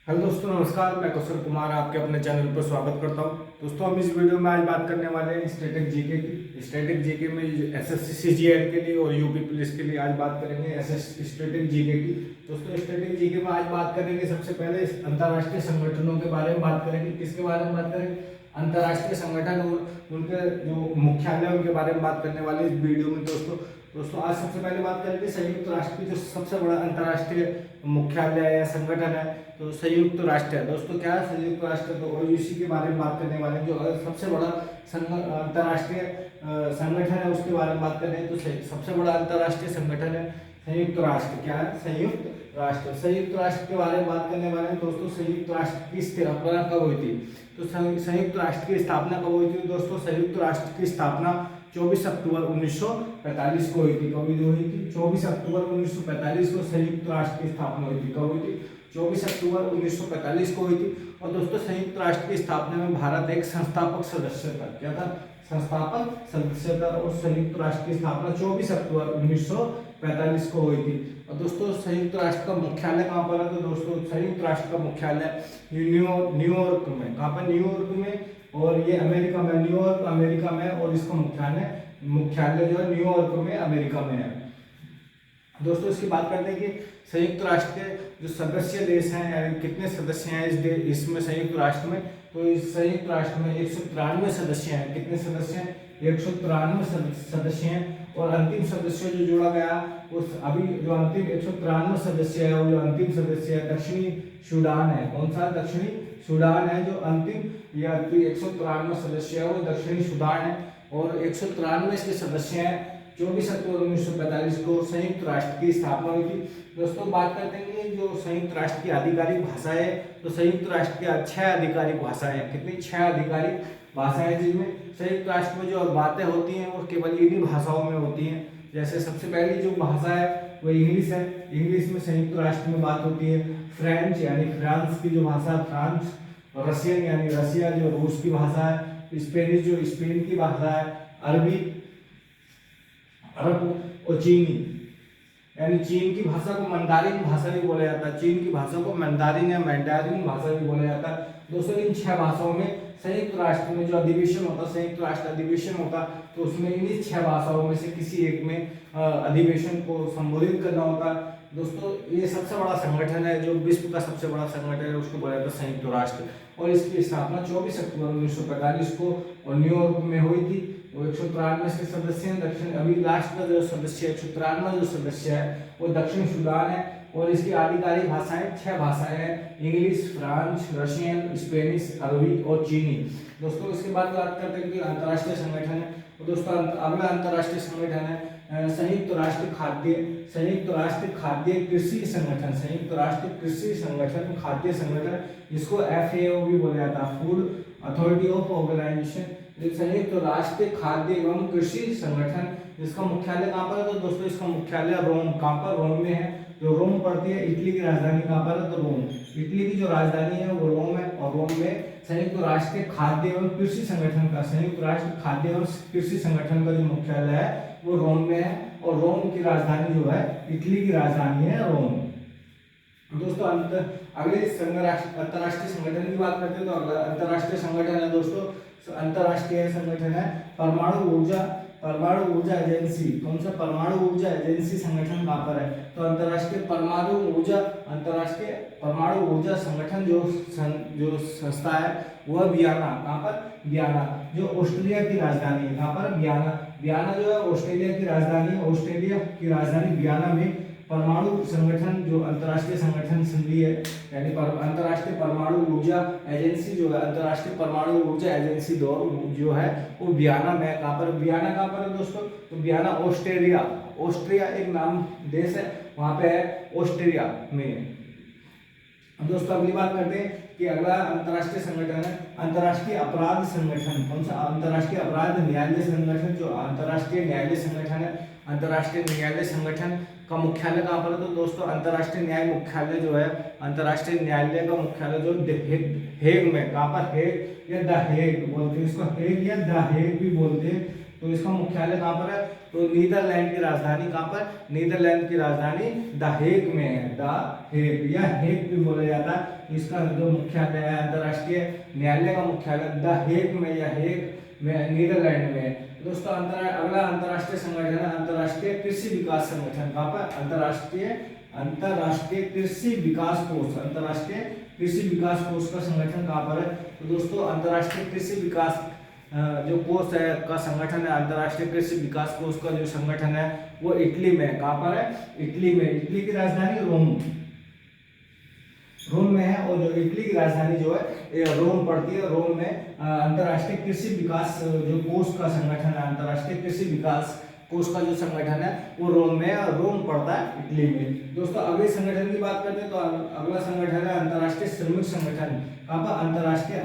Hello दोस्तों, नमस्कार। मैं कौशल कुमार आपके अपने चैनल पर स्वागत करता हूं। दोस्तों, हम इस वीडियो में आज बात करने वाले हैं स्टैटिक जीके की। स्टैटिक जीके में एसएससी सीजीएल के लिए और यूपी पुलिस के लिए आज बात करेंगे स्टैटिक जीके की। दोस्तों, स्टैटिक जीके में आज बात करेंगे सबसे पहले अंतर्राष्ट्रीय संगठनों के बारे में बात करेंगे। किसके बारे में बात करेंगे? अंतर्राष्ट्रीय संगठन और उनके जो मुख्यालय उनके बारे में बात करने वाले इस वीडियो में। दोस्तों आज सबसे पहले बात करेंगे संयुक्त राष्ट्र की जो सबसे बड़ा अंतर्राष्ट्रीय मुख्यालय या संगठन है, तो संयुक्त राष्ट्र है। दोस्तों क्या है संयुक्त राष्ट्र? तो ओयूसी के बारे में बात करने वाले हैं, जो सबसे बड़ा अंतर्राष्ट्रीय संगठन है उसके बारे में बात करें तो सबसे बड़ा अंतर्राष्ट्रीय संगठन है संयुक्त राष्ट्र। क्या है? संयुक्त राष्ट्र। संयुक्त राष्ट्र के बारे में बात करने वाले हैं। दोस्तों, संयुक्त राष्ट्र की स्थापना कब हुई थी? तो संयुक्त राष्ट्र की स्थापना कब हुई थी? दोस्तों, संयुक्त राष्ट्र की स्थापना 24 अक्टूबर 1945 को हुई थी। कब हुई थी? 24 अक्टूबर 1945 को संयुक्त राष्ट्र की स्थापना हुई थी। कब हुई थी? 24 अक्टूबर 1945 को हुई थी। और दोस्तों, संयुक्त राष्ट्र की स्थापना में भारत एक संस्थापक सदस्य था। क्या था? संस्थापक सदस्य था। और संयुक्त राष्ट्र की स्थापना 24 अक्टूबर 1945 को हुई थी। और दोस्तों, संयुक्त राष्ट्र का मुख्यालय कहाँ पर है? तो दोस्तों, संयुक्त राष्ट्र का मुख्यालय न्यूयॉर्क में। कहाँ पर? न्यूयॉर्क में। और ये अमेरिका में, न्यूयॉर्क अमेरिका में। और इसका मुख्यालय जो है न्यूयॉर्क में अमेरिका में है। दोस्तों, इसकी बात करते हैं कि संयुक्त राष्ट्र के जो सदस्य देश हैं, यानी कितने सदस्य हैं इसमें संयुक्त राष्ट्र में। तो इस संयुक्त राष्ट्र में 193 सदस्य हैं। कितने सदस्य हैं? 193 सदस्य हैं। और अंतिम सदस्य जो जोड़ा गया उस अभी जो अंतिम 193 सदस्य है, वो जो अंतिम सदस्य है दक्षिणी सूडान है। कौन सा? दक्षिणी सूडान है। जो अंतिम या 193 सदस्य है वो दक्षिणी सूडान है। और 193 इसके सदस्य हैं। 24 अक्टूबर 1945 को संयुक्त राष्ट्र की स्थापना हुई थी। दोस्तों, बात करते हैं कि जो संयुक्त राष्ट्र की आधिकारिक भाषा है, तो संयुक्त राष्ट्र की 6 आधिकारिक भाषाएं हैं। कितनी? 6 आधिकारिक भाषाएं, जिनमें संयुक्त राष्ट्र में जो बातें होती हैं वो केवल इन्हीं भाषाओं में होती हैं। जैसे सबसे पहली जो भाषा है वो इंग्लिश है। इंग्लिश में संयुक्त राष्ट्र में बात होती है। फ्रेंच यानी फ्रांस की जो भाषा है फ्रांस। रशियन यानी रसिया जो रूस की भाषा है। स्पेनिश जो स्पेन की भाषा है। अरबी अरब। और चीनी यानी चीन की भाषा को मंदारिन भाषा भी बोला जाता है। चीन की भाषा को मंदारिन या मैंडारिन भाषा भी बोला जाता है। दोस्तों, इन 6 भाषाओं में संयुक्त राष्ट्र में जो अधिवेशन होता, संयुक्त राष्ट्र अधिवेशन होता, तो उसमें इन्हीं 6 भाषाओं में से किसी एक में अधिवेशन को संबोधित करना होता। दोस्तों, ये सबसे बड़ा संगठन है, जो विश्व का सबसे बड़ा संगठन है, उसको बोला जाता है संयुक्त राष्ट्र। और इसकी स्थापना 24 अक्टूबर 1945 को और न्यूयॉर्क में हुई थी। वो 193 के सदस्य हैं। दक्षिण अभी लास्ट का जो सदस्य 193 जो सदस्य है वो दक्षिण सूडान है। और इसकी आधिकारिक भाषाएं 6 भाषाएं हैं। इंग्लिश, फ्रांस, रशियन, स्पेनिश, अरबी और चीनी। दोस्तों, इसके बाद बात करते हैं कि अंतर्राष्ट्रीय संगठन है। तो दोस्तों, अगला अंतर्राष्ट्रीय संगठन है संयुक्त राष्ट्र खाद्य कृषि संगठन। संयुक्त राष्ट्र कृषि संगठन, खाद्य संगठन, जिसको FAO भी बोला जाता है, फूड अथॉरिटी ऑफ ऑर्गेनाइजेशन। संयुक्त राष्ट्र खाद्य एवं कृषि संगठन, जिसका मुख्यालय कहाँ पर है? तो दोस्तों, इसका मुख्यालय रोम। कहाँ पर? रोम में है। जो रोम पड़ती है, इटली की राजधानी कहाँ पर है? तो रोम। इटली की जो राजधानी है वो रोम है। और रोम में संयुक्त राष्ट्र खाद्य एवं कृषि संगठन का, संयुक्त राष्ट्र खाद्य एवं कृषि संगठन का जो मुख्यालय है वो रोम में है। और रोम की राजधानी जो है, इटली की राजधानी है रोम। दोस्तों, अगले अंतर्राष्ट्रीय संगठन की बात करते हैं। तो अगला अंतर्राष्ट्रीय संगठन है दोस्तों, अंतर्राष्ट्रीय संगठन है परमाणु ऊर्जा एजेंसी। कौन सा? परमाणु ऊर्जा एजेंसी संगठन कहाँ पर है? तो अंतर्राष्ट्रीय परमाणु ऊर्जा संगठन जो संस्था है वह वियना। कहाँ पर? वियना, जो ऑस्ट्रेलिया की राजधानी है। कहाँ पर? वियना जो है ऑस्ट्रेलिया की राजधानी है। ऑस्ट्रेलिया की राजधानी वियना में परमाणु संगठन जो अंतर्राष्ट्रीय संगठन संधि है, यानी अंतर्राष्ट्रीय परमाणु ऊर्जा एजेंसी जो है, अंतर्राष्ट्रीय परमाणु ऊर्जा एजेंसी जो है वो वियना में। कहाँ पर? वियना कहाँ पर है दोस्तों? तो वियना ऑस्ट्रिया एक नाम देश है, वहाँ पे है ऑस्ट्रिया में। दोस्तों, अगली बात करते हैं कि अगला अंतर्राष्ट्रीय संगठन है अंतर्राष्ट्रीय अपराध संगठन। कौन सा? अंतर्राष्ट्रीय अपराध न्यायालय संगठन, जो अंतर्राष्ट्रीय न्यायालय संगठन है। अंतर्राष्ट्रीय न्यायालय संगठन का मुख्यालय कहाँ पर है? तो दोस्तों, अंतर्राष्ट्रीय न्याय मुख्यालय जो है, अंतर्राष्ट्रीय न्यायालय का मुख्यालय जो हेग में। कहाँ पर? हेग या द हेग बोलते हैं इसको, हेग या द हेग भी बोलते हैं। तो इसका मुख्यालय कहाँ पर है? तो नीदरलैंड की राजधानी कहाँ पर? नीदरलैंड की राजधानी द हेग में है। द हेग या हेग भी बोला जाता है। इसका जो मुख्यालय है अंतर्राष्ट्रीय न्यायालय का मुख्यालय द हेग में या हेग में नीदरलैंड में है। दोस्तों अगला अंतर्राष्ट्रीय संगठन है अंतर्राष्ट्रीय कृषि विकास संगठन। कहाँ पर? अंतर्राष्ट्रीय कृषि विकास कोष। अंतर्राष्ट्रीय कृषि विकास कोष का संगठन कहाँ पर है? तो दोस्तों अंतर्राष्ट्रीय कृषि विकास जो कोष है का संगठन है, अंतर्राष्ट्रीय कृषि विकास कोष का जो संगठन है वो इटली में। कहाँ पर है? इटली में। इटली की राजधानी रोम में है। और जो इटली की राजधानी जो है रोम पड़ती है। रोम में अंतर्राष्ट्रीय कृषि विकास जो कोष का संगठन है, अंतर्राष्ट्रीय कृषि विकास कोष का जो संगठन है वो रोम में है। रोम पड़ता है इटली में। दोस्तों अगले संगठन की बात करते हैं तो अगला संगठन है अंतर्राष्ट्रीय श्रमिक संगठन। कहाँ पर? अंतर्राष्ट्रीय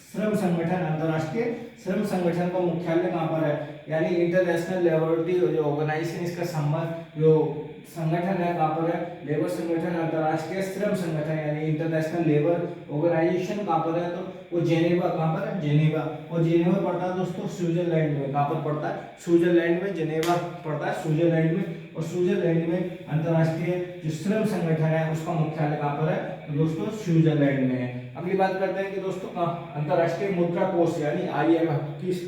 श्रम संगठन। अंतर्राष्ट्रीय श्रम संगठन का मुख्यालय कहाँ पर है? यानी इंटरनेशनल लेबोरेटरी जो ऑर्गेनाइजेशन इसका संबंध जो संगठन है कहाँ पर है? लेबर संगठन। अंतर्राष्ट्रीय श्रम संगठन यानी इंटरनेशनल लेबर ऑर्गेनाइजेशन कहाँ पर है? तो वो जेनेवा। कहाँ पर है? जेनेवा। और जेनेवा पड़ता है दोस्तों स्विट्जरलैंड में। कहाँ पर पड़ता है? स्विट्जरलैंड में। जेनेवा पड़ता है स्विट्जरलैंड में। और स्विट्जरलैंड में अंतर्राष्ट्रीय जो श्रम संगठन है उसका मुख्यालय कहाँ पर है? तो दोस्तों स्विट्जरलैंड में है। अगली बात करते हैं कि दोस्तों अंतर्राष्ट्रीय मुद्रा कोष यानी IMF किस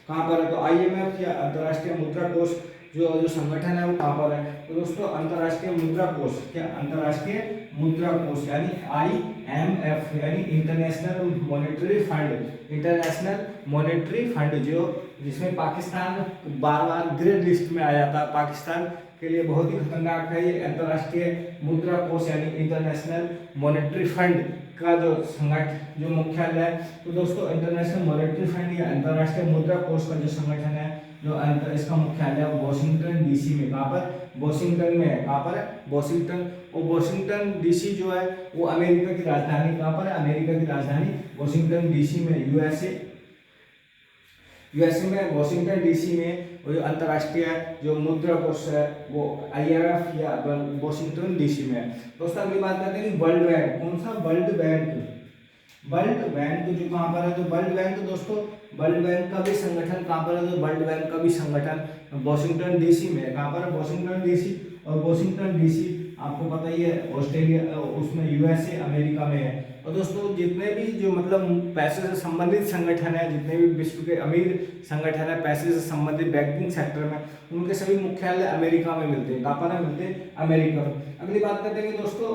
कहाँ पर है? तो IMF या अंतर्राष्ट्रीय मुद्रा कोष जो संगठन है वो कहाँ पर है? तो दोस्तों अंतर्राष्ट्रीय मुद्रा कोष क्या? अंतर्राष्ट्रीय मुद्रा कोष यानी IMF यानी international monetary fund. International monetary fund जो जिसमें पाकिस्तान बार ग्रे लिस्ट में आ जाता है। पाकिस्तान के लिए बहुत ही खतरनाक है ये अंतर्राष्ट्रीय मुद्रा कोष यानी इंटरनेशनल मॉनेटरी फंड का जो संगठन जो मुख्यालय है। तो दोस्तों इंटरनेशनल मॉनेटरी फंड या अंतर्राष्ट्रीय मुद्रा कोष का जो संगठन है जो इसका मुख्यालय है वॉशिंगटन DC में। कहाँ पर? वॉशिंगटन में है। कहाँ पर है? वॉशिंगटन। और वॉशिंगटन DC जो है वो अमेरिका की राजधानी कहाँ पर है? अमेरिका की राजधानी वॉशिंगटन DC में। यूएसए में वॉशिंगटन DC में और अंतर्राष्ट्रीय जो मुद्रा कोष है वो IMF या वॉशिंगटन DC में है। दोस्तों अगली बात करते हैं कि वर्ल्ड बैंक। कौन सा? World bank. वर्ल्ड बैंक जो कहाँ पर है? तो वर्ल्ड बैंक दोस्तों वर्ल्ड बैंक का भी संगठन कहाँ पर है? तो वर्ल्ड बैंक का भी संगठन वॉशिंगटन DC में है। कहाँ पर है? Washington DC। और वॉशिंगटन DC आपको पता ही है ऑस्ट्रेलिया उसमें USA अमेरिका में है। और दोस्तों जितने भी जो मतलब पैसे से संबंधित संगठन है, जितने भी विश्व के अमीर संगठन है पैसे से संबंधित बैंकिंग सेक्टर में, उनके सभी मुख्यालय अमेरिका में मिलते हैं। कहाँ पर मिलते हैं? अमेरिका में। अगली बात करते हैं दोस्तों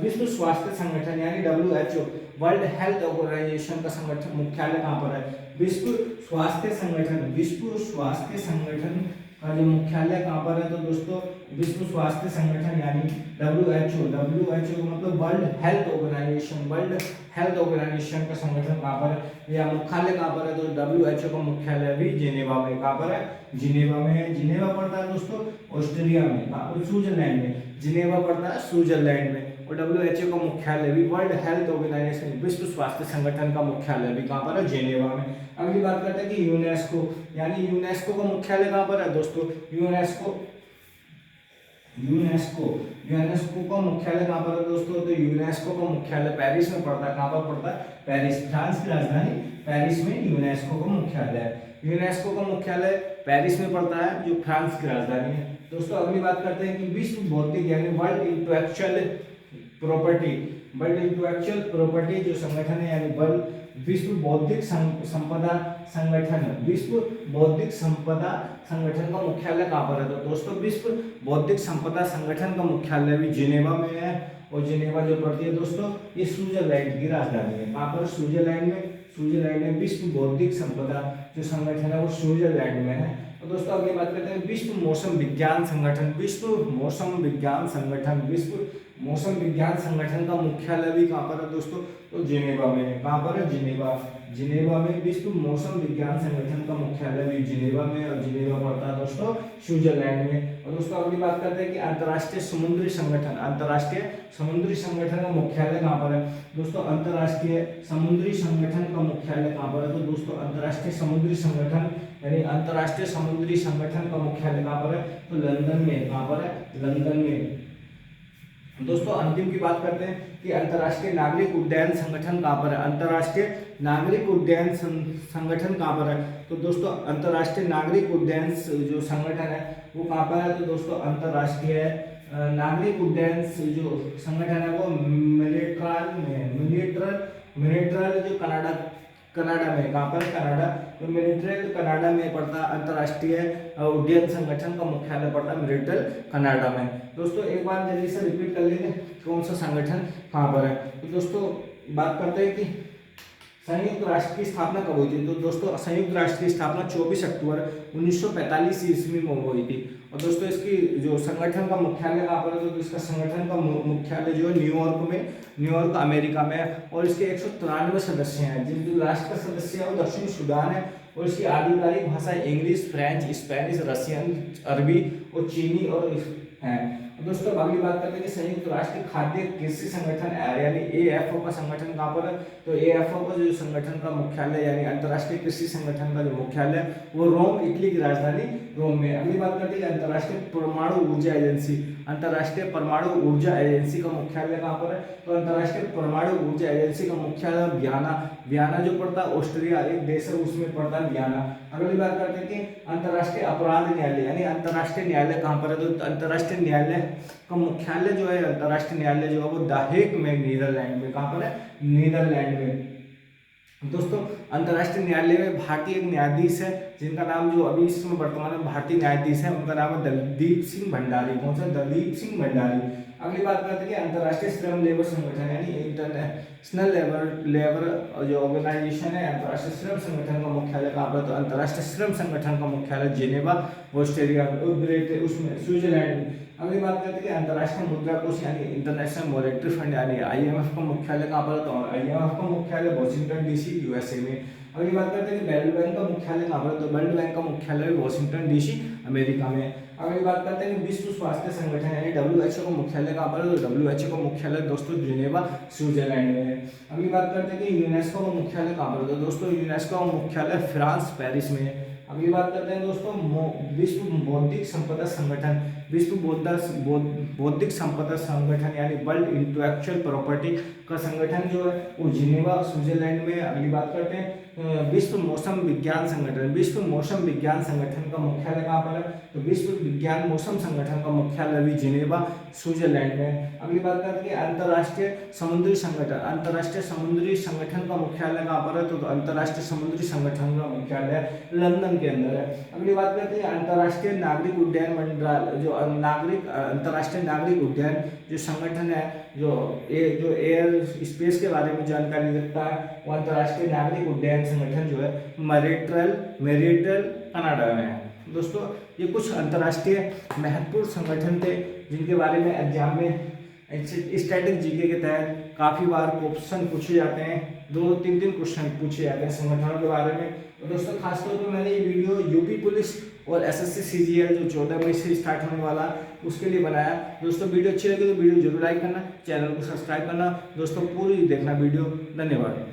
विश्व स्वास्थ्य संगठन यानी WHO वर्ल्ड हेल्थ ऑर्गेनाइजेशन का संगठन मुख्यालय कहाँ पर है? विश्व स्वास्थ्य संगठन। विश्व स्वास्थ्य संगठन का जो मुख्यालय कहाँ पर है? तो दोस्तों विश्व स्वास्थ्य संगठन यानी WHO मतलब World Health Organization. World Health Organization का संगठन कहाँ पर है या मुख्यालय कहाँ पर है? तो WHO का मुख्यालय भी जिनेवा में। कहाँ पर है? जिनेवा में है। जिनेवा पड़ता है दोस्तों ऑस्ट्रिया में। स्विट्जरलैंड में। जिनेवा पड़ता है स्विट्जरलैंड में। और WHO का मुख्यालय भी वर्ल्ड हेल्थ ऑर्गेनाइजेशन विश्व स्वास्थ्य संगठन का मुख्यालय भी कहाँ पर है? जिनेवा में। अगली बात करते हैं कि यूनेस्को यानी यूनेस्को का मुख्यालय कहाँ पर है दोस्तों? यूनेस्को का मुख्यालय कहाँ पर है दोस्तों? तो यूनेस्को का मुख्यालय पेरिस में पड़ता है। कहाँ पर पड़ता है? पेरिस। फ्रांस की राजधानी पेरिस में यूनेस्को का मुख्यालय है। यूनेस्को का मुख्यालय पेरिस में पड़ता है जो फ्रांस की राजधानी है। दोस्तों अगली बात करते हैं कि विश्व बौद्धिक यानी वर्ल्ड इंटेलेक्चुअल प्रॉपर्टी जो संगठन है यानी विश्व बौद्धिक संपदा संगठन का मुख्यालय कहाँ पर है? तो दोस्तों विश्व बौद्धिक संपदा संगठन का मुख्यालय भी जिनेवा में है। और जिनेवा जो पड़ती है दोस्तों ये स्विट्जरलैंड की राजधानी है। कहाँ पर? स्विट्जरलैंड में विश्व बौद्धिक संपदा जो संगठन है वो स्विट्जरलैंड में है। तो दोस्तों अगली बात करते हैं विश्व मौसम विज्ञान संगठन का मुख्यालय भी कहाँ पर है दोस्तों? तो जिनेवा में है। कहाँ पर है? जिनेवा में विश्व मौसम विज्ञान संगठन का मुख्यालय भी जिनेवा में। और जिनेवा पड़ता है दोस्तों स्विट्जरलैंड में। और दोस्तों अगली बात करते हैं कि अंतर्राष्ट्रीय समुद्री संगठन का मुख्यालय कहाँ पर है दोस्तों? अंतर्राष्ट्रीय समुद्री संगठन का मुख्यालय कहाँ पर है? तो दोस्तों अंतर्राष्ट्रीय समुद्री संगठन यानी अंतर्राष्ट्रीय समुद्री संगठन का मुख्यालय कहाँ पर है? तो लंदन में। कहाँ पर है? लंदन में। दोस्तों अंतिम की बात करते हैं कि अंतर्राष्ट्रीय नागरिक उड्डयन संगठन कहाँ पर है। अंतर्राष्ट्रीय नागरिक उड्डयन संगठन कहाँ पर है, तो दोस्तों अंतर्राष्ट्रीय नागरिक उड्डयन जो संगठन है वो कहाँ पर है, तो दोस्तों अंतर्राष्ट्रीय नागरिक उड्डयन जो संगठन है वो मिलिट्रल जो कनाडा में, कहाँ पर कनाडा, तो मिलिट्रल कनाडा में पड़ता है। अंतर्राष्ट्रीय उड्डयन संगठन का मुख्यालय पड़ता है मिलिट्रल कनाडा में। दोस्तों एक बार जल्दी से रिपीट कर लेंगे कौन सा संगठन कहाँ पर है। तो दोस्तों बात करते हैं कि संयुक्त राष्ट्र की स्थापना कब हुई थी, तो दोस्तों संयुक्त राष्ट्र की स्थापना 24 अक्टूबर 1945 ईस्वी में हुई थी। और दोस्तों इसकी जो संगठन का मुख्यालय कहाँ पर है, तो इसका संगठन का मुख्यालय जो है न्यूयॉर्क अमेरिका में है। और इसके 193 सदस्य हैं। जिन राष्ट्र का सदस्य है वो दक्षिण सूडान है और इसकी आधिकारिक भाषा इंग्लिश, फ्रेंच, स्पेनिश, रशियन, अरबी और चीनी और है। दोस्तों अगली बात करते हैं कि संयुक्त राष्ट्र खाद्य कृषि संगठन यानी एएफओ का संगठन कहाँ पर है, तो एएफओ का जो संगठन का मुख्यालय यानी अंतर्राष्ट्रीय कृषि संगठन का जो मुख्यालय वो रोम, इटली की राजधानी रोम में। अगली बात करते हैं अंतर्राष्ट्रीय परमाणु ऊर्जा एजेंसी, अंतर्राष्ट्रीय परमाणु ऊर्जा एजेंसी का मुख्यालय कहाँ पर है, तो अंतर्राष्ट्रीय परमाणु ऊर्जा एजेंसी का मुख्यालय वियना जो पड़ता है ऑस्ट्रिया एक देश है उसमें पड़ता है वियना। अगली बात करते हैं कि अंतर्राष्ट्रीय अपराध न्यायालय यानी अंतर्राष्ट्रीय न्यायालय कहाँ पर है, तो अंतर्राष्ट्रीय न्यायालय का मुख्यालय जो है अंतर्राष्ट्रीय न्यायालय जो है वो द हेग में नीदरलैंड में, कहाँ पर है, नीदरलैंड में। दोस्तों अंतर्राष्ट्रीय न्यायालय में भारतीय एक न्यायाधीश है जिनका नाम जो अभी इस समय वर्तमान में भारतीय न्यायाधीश है उनका नाम है दलदीप सिंह भंडारी। कौन सा, दलदीप सिंह भंडारी। अगली बात करते हैं कि अंतर्राष्ट्रीय श्रम लेबर संगठन यानी इंटरनेशनल लेबर जो ऑर्गेनाइजेशन है अंतर्राष्ट्रीय श्रम संगठन का मुख्यालय कहाँ पर, तो अंतर्राष्ट्रीय श्रम संगठन का मुख्यालय जेनेवा ऑस्ट्रेलिया उसमें स्विट्जरलैंड में। अगली बात करते हैं कि अंतर्राष्ट्रीय मुद्रा कोष यानी इंटरनेशनल मॉनेटरी फंड यानी आईएमएफ का मुख्यालय कहाँ पर है, तो आईएमएफ का मुख्यालय वॉशिंगटन डीसी यूएसए में। अगली बात करते हैं कि वर्ल्ड बैंक का मुख्यालय कहाँ पर है, तो वर्ल्ड बैंक का मुख्यालय वॉशिंगटन डीसी अमेरिका में। अगली बात करते हैं कि विश्व स्वास्थ्य संगठन यानी डब्ल्यूएचओ का मुख्यालय कहाँ पर है, तो डब्ल्यूएचओ का मुख्यालय दोस्तों जिनेवा स्विट्जरलैंड में है। अगली बात करते हैं कि यूनेस्को का मुख्यालय कहाँ पर है, तो दोस्तों यूनेस्को का मुख्यालय फ्रांस पेरिस में है। अगली बात करते हैं दोस्तों विश्व बौद्धिक संपदा संगठन, विश्व बौद्धिक संपदा संगठन यानी वर्ल्ड इंटेलेक्चुअल प्रॉपर्टी का संगठन जो है वो जिनेवा स्विट्जरलैंड में। अगली बात करते हैं विश्व मौसम विज्ञान संगठन, विश्व मौसम विज्ञान संगठन का मुख्यालय कहाँ पर है, तो विश्व विज्ञान मौसम संगठन का मुख्यालय भी जिनेवा स्विट्जरलैंड में। अगली बात करते हैं अंतर्राष्ट्रीय समुद्री संगठन, अंतर्राष्ट्रीय समुद्री संगठन का मुख्यालय कहाँ पर है, तो अंतर्राष्ट्रीय समुद्री संगठन का मुख्यालय लंदन के अंदर है। अगली बात करते हैं अंतर्राष्ट्रीय नागरिक उड्डयन मंडल जो अंतर्राष्ट्रीय नागरिक उड्डयन जो संगठन है जो एयर स्पेस के बारे में जानकारी रखता है वो अंतर्राष्ट्रीय नागरिक उड्डयन संगठन जो है मेरिट्रल कनाडा में है। दोस्तों ये कुछ अंतर्राष्ट्रीय महत्वपूर्ण संगठन थे जिनके बारे में एग्जाम में स्टैटिक जीके के तहत काफ़ी बार क्वेश्चन पूछे जाते हैं, 2-3 क्वेश्चन पूछे जाते हैं संगठनों के बारे में। तो दोस्तों खासतौर पर मैंने ये वीडियो यूपी पुलिस और एसएससी सीजीएल जो 14 मई से स्टार्ट होने वाला उसके लिए बनाया। दोस्तों वीडियो अच्छी लगी तो वीडियो जरूर लाइक करना, चैनल को सब्सक्राइब करना, दोस्तों पूरी देखना वीडियो। धन्यवाद।